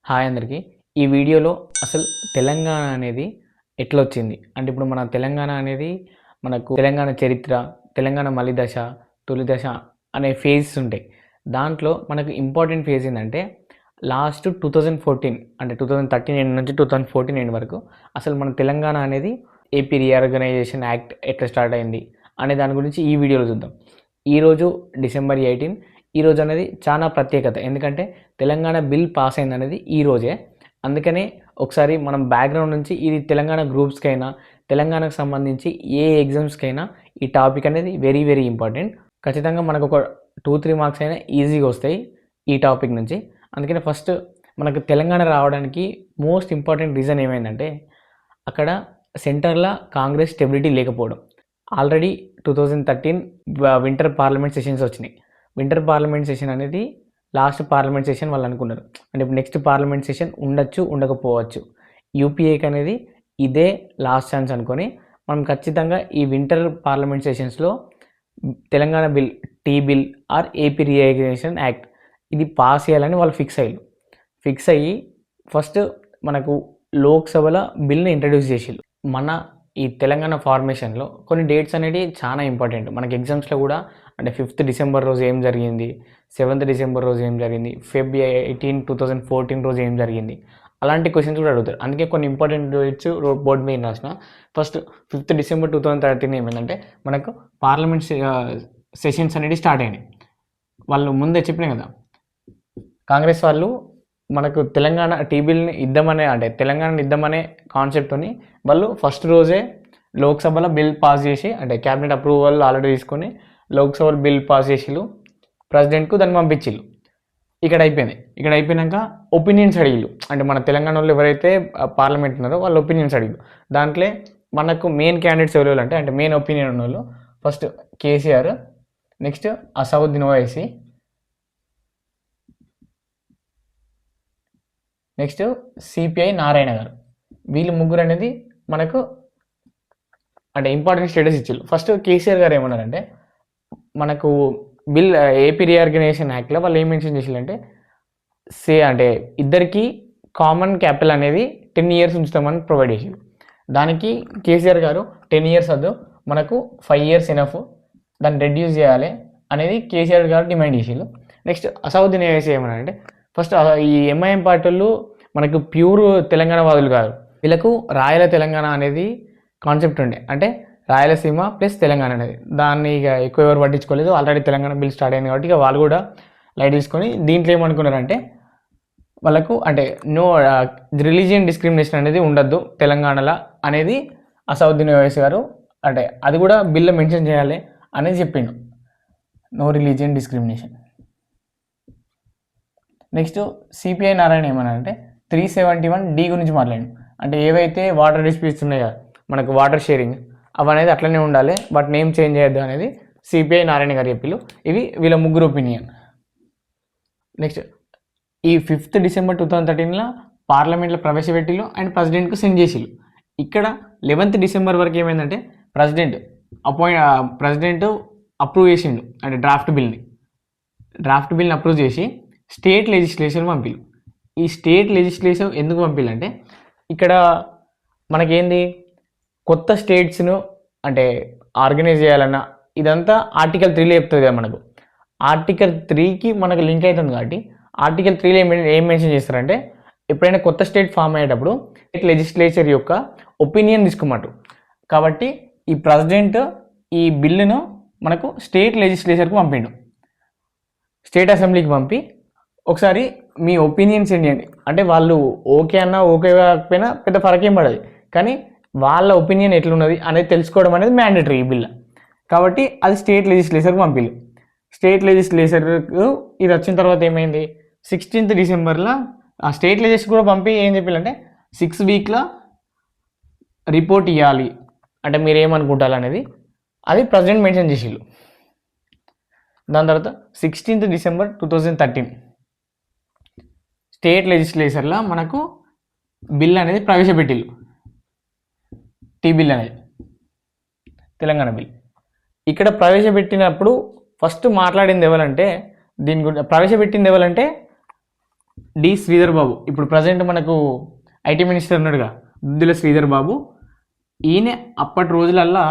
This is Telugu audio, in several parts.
హాయ్ అందరికీ. ఈ వీడియోలో అసలు తెలంగాణ అనేది ఎట్లొచ్చింది అంటే ఇప్పుడు మన తెలంగాణ అనేది మనకు తెలంగాణ చరిత్ర, తెలంగాణ మలి దశ, తొలి దశ అనే ఫేజెస్ ఉంటాయి. దాంట్లో మనకు ఇంపార్టెంట్ ఫేజ్ ఏంటంటే లాస్ట్ 2014 అంటే 2013 ఎండ్ నుంచి 2014 ఎండ్ వరకు అసలు మన తెలంగాణ అనేది ఏపీ రీఆర్గనైజేషన్ యాక్ట్ ఎట్లా స్టార్ట్ అయింది అనే దాని గురించి ఈ వీడియోలో చూద్దాం. ఈరోజు డిసెంబర్ 18. ఈరోజు అనేది చాలా ప్రత్యేకత, ఎందుకంటే తెలంగాణ బిల్ పాస్ అయింది అనేది ఈరోజే. అందుకనే ఒకసారి మనం బ్యాక్గ్రౌండ్ నుంచి ఇది తెలంగాణ గ్రూప్స్కైనా తెలంగాణకు సంబంధించి ఏ ఎగ్జామ్స్కైనా ఈ టాపిక్ అనేది వెరీ వెరీ ఇంపార్టెంట్. ఖచ్చితంగా మనకు ఒక 2-3 మార్క్స్ అయినా ఈజీగా వస్తాయి ఈ టాపిక్ నుంచి. అందుకని ఫస్ట్ మనకు తెలంగాణ రావడానికి మోస్ట్ ఇంపార్టెంట్ రీజన్ ఏమైందంటే అక్కడ సెంటర్లో కాంగ్రెస్ స్టెబిలిటీ లేకపోవడం. ఆల్రెడీ 2013 వింటర్ పార్లమెంట్ సెషన్స్ వచ్చినాయి. వింటర్ పార్లమెంట్ సెషన్ అనేది లాస్ట్ పార్లమెంట్ సెషన్ వాళ్ళు అనుకున్నారు, అంటే ఇప్పుడు నెక్స్ట్ పార్లమెంట్ సెషన్ ఉండొచ్చు ఉండకపోవచ్చు. యూపీఏకి అనేది ఇదే లాస్ట్ ఛాన్స్ అనుకొని మనం ఖచ్చితంగా ఈ వింటర్ పార్లమెంట్ సెషన్స్లో Telangana bill, T bill or AP reorganisation act ఇది పాస్ చేయాలని వాళ్ళు ఫిక్స్ అయ్యి ఫస్ట్ మనకు లోక్సభలో బిల్ని ఇంట్రడ్యూస్ చేసిళ్ళు. మన ఈ తెలంగాణ ఫార్మేషన్లో కొన్ని డేట్స్ అనేవి చాలా ఇంపార్టెంట్. మనకి ఎగ్జామ్స్లో కూడా అంటే 5th డిసెంబర్ రోజు ఏం జరిగింది, 7th డిసెంబర్ రోజు ఏం జరిగింది, February 18, 2014 రోజు ఏం జరిగింది, అలాంటి క్వశ్చన్స్ కూడా అడుగుతారు. అందుకే కొన్ని ఇంపార్టెంట్ డేట్స్ బోర్డు మీద రాసిన. ఫస్ట్ 5th డిసెంబర్ 2013 ఏమైందంటే మనకు పార్లమెంట్ సెషన్స్ అనేది స్టార్ట్ అయినాయి. వాళ్ళు ముందే చెప్పినాయి కదా, కాంగ్రెస్ వాళ్ళు మనకు తెలంగాణ టీ బిల్ని ఇద్దామనే అంటే తెలంగాణని ఇద్దామనే కాన్సెప్ట్ని వాళ్ళు ఫస్ట్ రోజే లోక్సభలో బిల్ పాస్ చేసి అంటే క్యాబినెట్ అప్రూవల్ ఆల్రెడీ తీసుకొని లోక్సభలో బిల్ పాస్ చేసిళ్ళు, ప్రెసిడెంట్కు దాన్ని పంపించిళ్ళు. ఇక్కడ అయిపోయినాక ఒపీనియన్స్ అడిగిళ్ళు, అంటే మన తెలంగాణ వాళ్ళు ఎవరైతే పార్లమెంట్ ఉన్నారో వాళ్ళ ఒపీనియన్స్ అడిగిళ్ళు. దాంట్లో మనకు మెయిన్ క్యాండిడేట్స్ ఎవరు అంటే మెయిన్ ఒపీనియన్ ఉన్న వాళ్ళు first KCR, next Asaduddin Owaisi, next CPI Narayana గారు. వీళ్ళు ముగ్గురు అనేది మనకు అంటే ఇంపార్టెంట్ స్టేటస్ ఇచ్చారు. ఫస్ట్ కేసీఆర్ గారు ఏమన్నారంటే మనకు బిల్ ఏపీ రీఆర్గనైజేషన్ యాక్ట్లో వాళ్ళు ఏం మెన్షన్ చేసిందంటే అంటే ఇద్దరికి కామన్ క్యాపిటల్ అనేది 10 years ఉంచుతామని ప్రొవైడ్ చేసారు. దానికి కేసీఆర్ గారు 10 years వద్దు, మనకు 5 years ఎనఫ్, దాన్ని రెడ్యూస్ చేయాలి అనేది కేసీఆర్ గారు డిమాండ్ చేసారు. నెక్స్ట్ అసదుద్దీన్ ఓవైసీ ఏమన్నారంటే ఫస్ట్ ఈ ఎంఐఎం పార్టీలు మనకు ప్యూర్ తెలంగాణ వాదులు కాదు, వీళ్ళకు రాయల తెలంగాణ అనేది కాన్సెప్ట్ ఉండే, అంటే రాయలసీమ ప్లస్ తెలంగాణ అనేది. దాన్ని ఇక ఎక్కువ ఎవరు పట్టించుకోలేదు. ఆల్రెడీ తెలంగాణ బిల్ స్టార్ట్ అయింది కాబట్టి ఇక వాళ్ళు కూడా లైట్ తీసుకొని దీంట్లో ఏమనుకున్నారంటే వాళ్ళకు అంటే నో రిలీజియన్ డిస్క్రిమినేషన్ అనేది ఉండద్దు తెలంగాణలో అనేది అసదుద్దీన్ ఓవైసీ గారు అంటే అది కూడా బిల్లో మెన్షన్ చేయాలి అనేది చెప్పిండు, no religion discrimination. Next CPI Narayana ఏమన్నారంటే 371D గురించి మాట్లాడాను, అంటే ఏవైతే వాటర్ డిస్ప్యూట్స్ ఉన్నాయో మనకు వాటర్ షేరింగ్ అవనేది అట్లనే ఉండాలి, బట్ నేమ్ చేంజ్ చేయొద్దు అనేది సిపిఐ నారాయణ గారు చెప్పిళ్ళు. ఇవి వీళ్ళ ముగ్గురు ఒపీనియన్. నెక్స్ట్ ఈ 5th డిసెంబర్ 2013 పార్లమెంట్లో ప్రవేశపెట్టిళ్ళు అండ్ ప్రెసిడెంట్కు సెండ్ చేసిళ్ళు. ఇక్కడ 11th డిసెంబర్ వరకు ఏమైందంటే ప్రెసిడెంట్ అప్రూవ్ చేసిండు, అంటే డ్రాఫ్ట్ బిల్ని అప్రూవ్ చేసి స్టేట్ లెజిస్లేషన్ పంపిలు. ఈ స్టేట్ లెజిస్లేషన్ ఎందుకు పంపిలంటే ఇక్కడ మనకేంది కొత్త స్టేట్స్ను అంటే ఆర్గనైజ్ చేయాలన్నా ఇదంతా ఆర్టికల్ 3లో చెప్తుంది కదా. మనకు ఆర్టికల్ 3కి మనకు లింక్ అవుతుంది కాబట్టి ఆర్టికల్ 3లో ఏం మెన్షన్ చేస్తారంటే ఎప్పుడైనా కొత్త స్టేట్ ఫామ్ అయ్యేటప్పుడు స్టేట్ లెజిస్లేచర్ యొక్క ఒపీనియన్ తీసుకోమంటారు. కాబట్టి ఈ ప్రెసిడెంట్ ఈ బిల్లును మనకు స్టేట్ లెజిస్లేచర్కి పంపిండు, స్టేట్ అసెంబ్లీకి పంపి ఒకసారి మీ ఒపీనియన్స్ ఏంటి అంటే వాళ్ళు ఓకే అన్నా ఓకే కాకపోయినా పెద్ద ఫరకేం పడదు, కానీ వాళ్ళ ఒపీనియన్ ఎట్లున్నది అనేది తెలుసుకోవడం అనేది మ్యాండేటరీ ఈ బిల్. కాబట్టి అది స్టేట్ లెజిస్లేచర్కి పంపిల్లు. స్టేట్ లెజిస్లేచర్కు ఇది వచ్చిన తర్వాత ఏమైంది 16th డిసెంబర్లో ఆ స్టేట్ లెజిస్లేచర్ కూడా పంపి ఏం చెప్పాలంటే 6 weeks రిపోర్ట్ ఇవ్వాలి, అంటే మీరు ఏమనుకుంటారు అనేది అది ప్రెసిడెంట్ మెన్షన్ చేసిళ్ళు. దాని తర్వాత 16th డిసెంబర్ 2013 స్టేట్ లెజిస్లేచర్లో మనకు బిల్ అనేది ప్రవేశపెట్టిళ్ళు, టీ బిల్ అనేది తెలంగాణ బిల్. ఇక్కడ ప్రవేశపెట్టినప్పుడు ఫస్ట్ మాట్లాడింది ఎవరంటే దీని గురించి ప్రవేశపెట్టింది ఎవరంటే డి శ్రీధర్ బాబు, ఇప్పుడు ప్రజెంట్ మనకు ఐటీ మినిస్టర్ ఉన్నాడుగా దుద్దిల శ్రీధర్ బాబు, ఈయన అప్పటి రోజులల్లా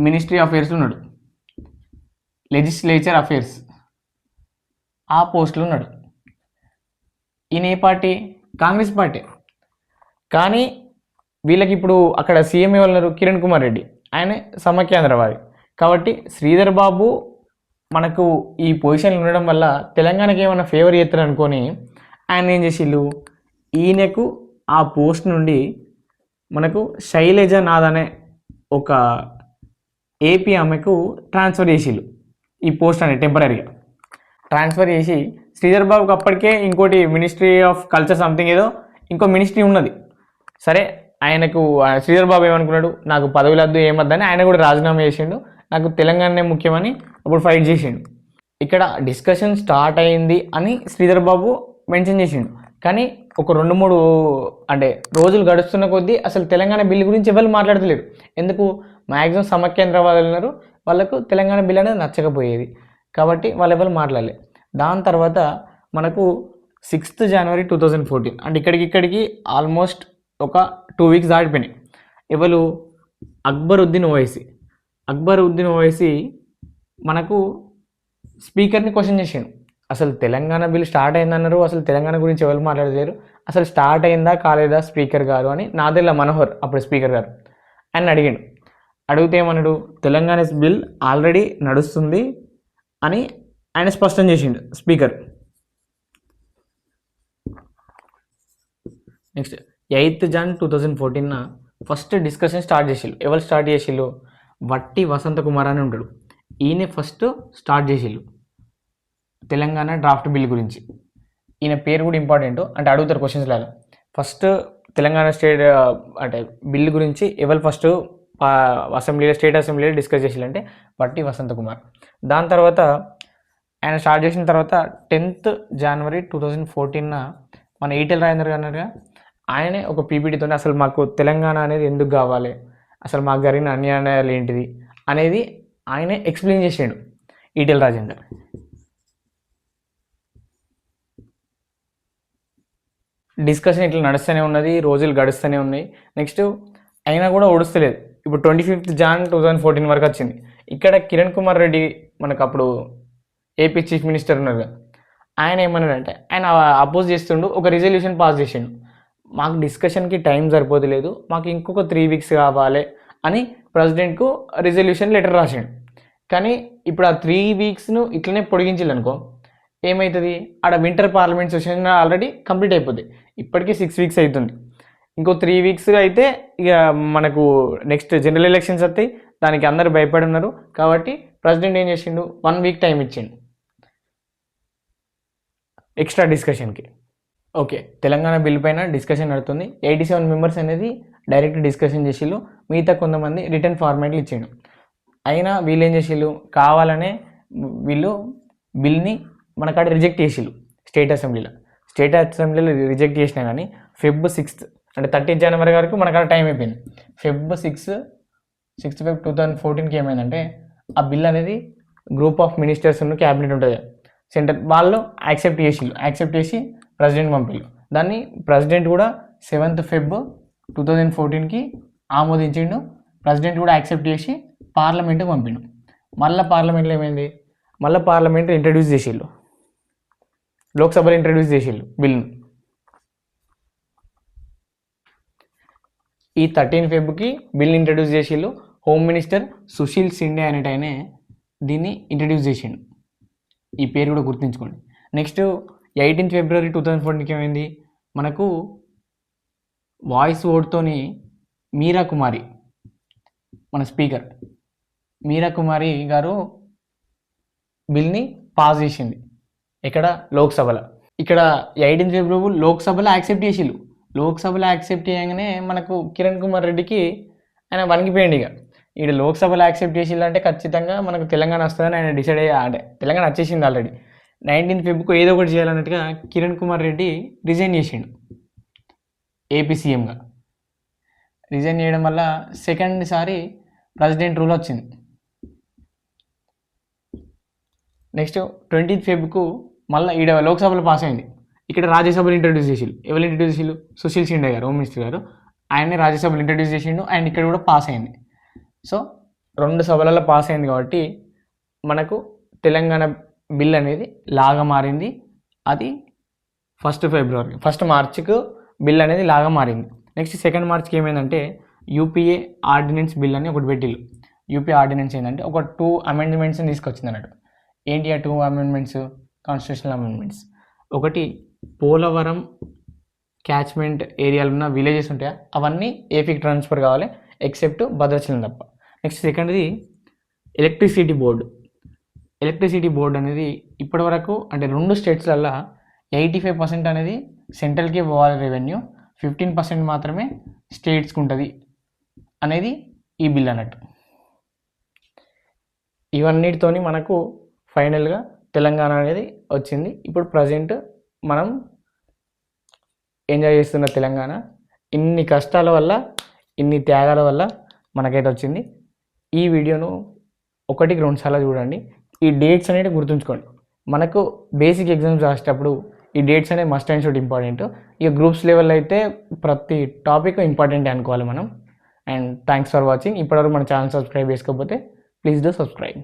మినిస్ట్రీ అఫేర్స్ ఉన్నాడు, లెజిస్లేచర్ అఫేర్స్ ఆ పోస్టులో ఉన్నాడు. ఈయన ఏ పార్టీ? కాంగ్రెస్ పార్టీ. కానీ వీళ్ళకి ఇప్పుడు అక్కడ సీఎం ఎవరు? కిరణ్ కుమార్ రెడ్డి, ఆయన సమైక్యాంధ్రవాది. కాబట్టి శ్రీధర్ బాబు మనకు ఈ పొజిషన్లో ఉండడం వల్ల తెలంగాణకి ఏమైనా ఫేవర్ చేస్తారు అనుకొని ఆయన ఏం చేసిళ్ళు, ఈయనకు ఆ పోస్ట్ నుండి మనకు శైలజ నాథ్ అనే ఒక ఏపీ ఆమెకు ట్రాన్స్ఫర్ చేసిళ్ళు. ఈ పోస్ట్ అనేది టెంపరీగా ట్రాన్స్ఫర్ చేసి శ్రీధర్ బాబుకి అప్పటికే ఇంకోటి మినిస్ట్రీ ఆఫ్ కల్చర్ సంథింగ్ ఏదో ఇంకో మినిస్ట్రీ ఉన్నది. సరే, ఆయనకు శ్రీధర్ బాబు ఏమనుకున్నాడు, నాకు పదవులు వద్దు ఏమద్దని ఆయన కూడా రాజీనామా చేసిండు, నాకు తెలంగాణనే ముఖ్యమని అప్పుడు ఫైట్ చేసిండు. ఇక్కడ డిస్కషన్ స్టార్ట్ అయింది అని శ్రీధర్ బాబు మెన్షన్ చేసిండు. కానీ ఒక 2-3 అంటే రోజులు గడుస్తున్న కొద్దీ అసలు తెలంగాణ బిల్లు గురించి ఎవరు మాట్లాడతలేరు. ఎందుకు? మ్యాక్సిమం సమైక్యాంధ్రవాదులు ఉన్నారు, వాళ్ళకు తెలంగాణ బిల్ అనేది నచ్చకపోయేది కాబట్టి వాళ్ళు ఎవరు మాట్లాడలేదు. దాని తర్వాత మనకు 6th January 2014 అంటే ఇక్కడికి ఆల్మోస్ట్ ఒక 2 weeks దాటిపోయినాయి. ఎవరు? అక్బరుద్దీన్ ఓవైసీ మనకు స్పీకర్ని క్వశ్చన్ చేసాడు. అసలు తెలంగాణ బిల్ స్టార్ట్ అయిందన్నారు, అసలు తెలంగాణ గురించి ఎవరు మాట్లాడలేరు, అసలు స్టార్ట్ అయిందా కాలేదా స్పీకర్ గారు అని నాదెల్ల మనోహర్ అప్పుడు స్పీకర్ గారు ఆయన అడిగాడు. అడిగితే ఏమన్నాడు, తెలంగాణ బిల్ ఆల్రెడీ నడుస్తుంది అని ఆయన స్పష్టం చేసిండు speaker. Next 8th Jan 2014 first discussion start చేసిళ్ళు. ఎవరు స్టార్ట్ చేసిళ్ళు? వట్టి వసంత కుమార్ అని ఉంటాడు, ఈయన ఫస్ట్ స్టార్ట్ చేసిళ్ళు తెలంగాణ డ్రాఫ్ట్ బిల్ గురించి. ఈయన పేరు కూడా ఇంపార్టెంట్, అంటే అడుగుతారు క్వశ్చన్స్ లాగా. ఫస్ట్ తెలంగాణ స్టేట్ అంటే బిల్ గురించి ఎవరు ఫస్ట్ స్టేట్ అసెంబ్లీలో డిస్కస్ చేసిల్లంటే వట్టి వసంత కుమార్. దాని తర్వాత ఆయన స్టార్ట్ చేసిన తర్వాత 10th January 2014 మన ఈటెల రాజేందర్ గారు అన్నారుగా, ఆయనే ఒక పీపీటీతో అసలు మాకు తెలంగాణ అనేది ఎందుకు కావాలి, అసలు మాకు జరిగిన అన్యాయాలు ఏంటిది అనేది ఆయనే ఎక్స్ప్లెయిన్ చేసాడు ఈటెల రాజేందర్. డిస్కషన్ ఇట్లా నడుస్తూనే ఉన్నది, రోజులు గడుస్తూనే ఉన్నాయి. నెక్స్ట్ అయినా కూడా ఓడుస్తలేదు. ఇప్పుడు 25th Jan 2014 వరకు వచ్చింది. ఇక్కడ కిరణ్ కుమార్ రెడ్డి మనకు అప్పుడు ఏపీ చీఫ్ మినిస్టర్ ఉన్నారు కదా, ఆయన ఏమన్నాడంటే ఆయన అపోజ్ చేస్తుండు, ఒక రిజల్యూషన్ పాస్ చేసిండు. మాకు డిస్కషన్కి టైం సరిపోతలేదు, మాకు ఇంకొక 3 weeks కావాలి అని ప్రెసిడెంట్కు రిజల్యూషన్ లెటర్ రాసిండు. కానీ ఇప్పుడు ఆ 3 weeks ఇట్లనే పొడిగించాలి అనుకో, ఏమవుతుంది? ఆడ winter parliament session already complete అయిపోతుంది. ఇప్పటికీ 6 weeks అవుతుంది. ఇంకో 3 weeks అయితే ఇక మనకు నెక్స్ట్ జనరల్ ఎలక్షన్స్ వస్తాయి, దానికి అందరు భయపడి ఉన్నారు. కాబట్టి ప్రెసిడెంట్ ఏం చేసిండు, 1 week టైం ఇచ్చిండు ఎక్స్ట్రా డిస్కషన్కి. ఓకే, తెలంగాణ బిల్ పైన డిస్కషన్ నడుతుంది. 87 members అనేది డైరెక్ట్ డిస్కషన్ చేసిళ్ళు, మిగతా కొంతమంది రిటర్న్ ఫార్మాట్లు ఇచ్చిండు. అయినా వీళ్ళు ఏం చేసిళ్ళు, కావాలనే వీళ్ళు బిల్ని మనకాడ రిజెక్ట్ చేసిళ్ళు స్టేట్ అసెంబ్లీలో రిజెక్ట్ చేసినా కానీ Feb 6th అంటే 30th January వరకు మనకాడ టైం అయిపోయింది. Feb 6th 2014 ఏమైందంటే ఆ బిల్ అనేది గ్రూప్ ఆఫ్ మినిస్టర్స్ క్యాబినెట్ ఉంటుంది సెంటర్, వాళ్ళు యాక్సెప్ట్ చేసి ప్రెసిడెంట్ పంపిళ్ళు. దాన్ని ప్రెసిడెంట్ కూడా 7th Feb 2014 ఆమోదించిండు. ప్రెసిడెంట్ కూడా యాక్సెప్ట్ చేసి పార్లమెంట్కి పంపిండు. మళ్ళీ పార్లమెంట్లో ఏమైంది, మళ్ళీ పార్లమెంట్ ఇంట్రడ్యూస్ చేసిళ్ళు, లోక్సభలో ఇంట్రడ్యూస్ చేసిళ్ళు బిల్ను. ఈ 13 Febకి బిల్ ఇంట్రడ్యూస్ చేసిళ్ళు. హోమ్ మినిస్టర్ సుశీల్ సిండే అనేటైనే దీన్ని ఇంట్రడ్యూస్ చేసిండు. ఈ పేరు కూడా గుర్తుంచుకోండి. నెక్స్ట్ 18th February 2014 ఏమైంది, మనకు వాయిస్ ఓట్తోని మీరా కుమారి మన స్పీకర్ మీరా కుమారి గారు బిల్ని పాస్ చేసింది. ఇక్కడ లోక్సభలో. ఇక్కడ 18th February లోక్సభలో యాక్సెప్ట్ చేసిళ్ళు. లోక్సభలో యాక్సెప్ట్ చేయగానే మనకు కిరణ్ కుమార్ రెడ్డికి ఆయన వణికిపోయింది. ఇక లోక్సభలో యాక్సెప్ట్ చేసిల్లంటే ఖచ్చితంగా మనకు తెలంగాణ వస్తుందని ఆయన డిసైడ్ అంటే తెలంగాణ వచ్చేసింది ఆల్రెడీ. 19th Febకి ఏదో ఒకటి చేయాలన్నట్టుగా కిరణ్ కుమార్ రెడ్డి రిజైన్ చేసిండు ఏపీ సీఎంగా. రిజైన్ చేయడం వల్ల సెకండ్ సారి ప్రెసిడెంట్ రూల్ వచ్చింది. నెక్స్ట్ 20th Febకు మళ్ళీ ఈడ లోక్సభలో పాస్ అయింది. ఇక్కడ రాజ్యసభలు ఇంట్రడ్యూస్ చేసిళ్ళు. ఎవరు ఇంట్రడ్యూస్ చేసిళ్ళు? సుశీల్ షిండే గారు, హోమ్ మినిస్టర్ గారు, ఆయన్ని రాజ్యసభలు ఇంట్రడ్యూస్ చేసిండు. అండ్ ఇక్కడ కూడా పాస్ అయింది. సో 2 సభలలో పాస్ అయింది కాబట్టి మనకు తెలంగాణ బిల్ అనేది లాగా మారింది. అది 1 మార్చికు బిల్ అనేది లాగా మారింది. నెక్స్ట్ 2 మార్చికి ఏమైందంటే యూపీఏ ఆర్డినెన్స్ బిల్ అని ఒకటి పెట్టిళ్ళు. యూపీఏ ఆర్డినెన్స్ ఏంటంటే ఒక 2 అమెండ్మెంట్స్ని తీసుకొచ్చింది అన్నట్టు. ఏంటి ఆ 2 అమెండ్మెంట్స్? Constitutional amendments. ఒకటి, పోలవరం క్యాచ్మెంట్ ఏరియాలో ఉన్న విలేజెస్ ఉంటాయా అవన్నీ ఏపీకి ట్రాన్స్ఫర్ కావాలి ఎక్సెప్ట్ భద్రాచలం తప్ప. నెక్స్ట్ సెకండ్ది ఎలక్ట్రిసిటీ బోర్డు. ఎలక్ట్రిసిటీ బోర్డు అనేది ఇప్పటి వరకు అంటే 2 స్టేట్స్లల్లో 85% అనేది సెంట్రల్కి పోవాలి రెవెన్యూ, 15% మాత్రమే స్టేట్స్కి ఉంటుంది అనేది ఈ బిల్ అన్నట్టు. ఇవన్నిటితోని మనకు ఫైనల్గా తెలంగాణ అనేది వచ్చింది. ఇప్పుడు ప్రజెంట్ మనం ఎంజాయ్ చేస్తున్న తెలంగాణ ఇన్ని కష్టాల వల్ల, ఇన్ని త్యాగాల వల్ల మనకైతే వచ్చింది. ఈ వీడియోను 1-2 సార్లు చూడండి. ఈ డేట్స్ అనేవి గుర్తుంచుకోండి. మనకు బేసిక్ ఎగ్జామ్స్ రాసేటప్పుడు ఈ డేట్స్ అనేవి మస్ట్ అండ్ షుడ్ ఇంపార్టెంట్. ఇక గ్రూప్స్ లెవెల్ అయితే ప్రతి టాపిక్ ఇంపార్టెంట్ అనుకోవాలి మనం. And thanks for watching. ఇప్పటివరకు మన ఛానల్ సబ్స్క్రైబ్ చేసుకోకపోతే ప్లీజ్ డూ సబ్స్క్రైబ్.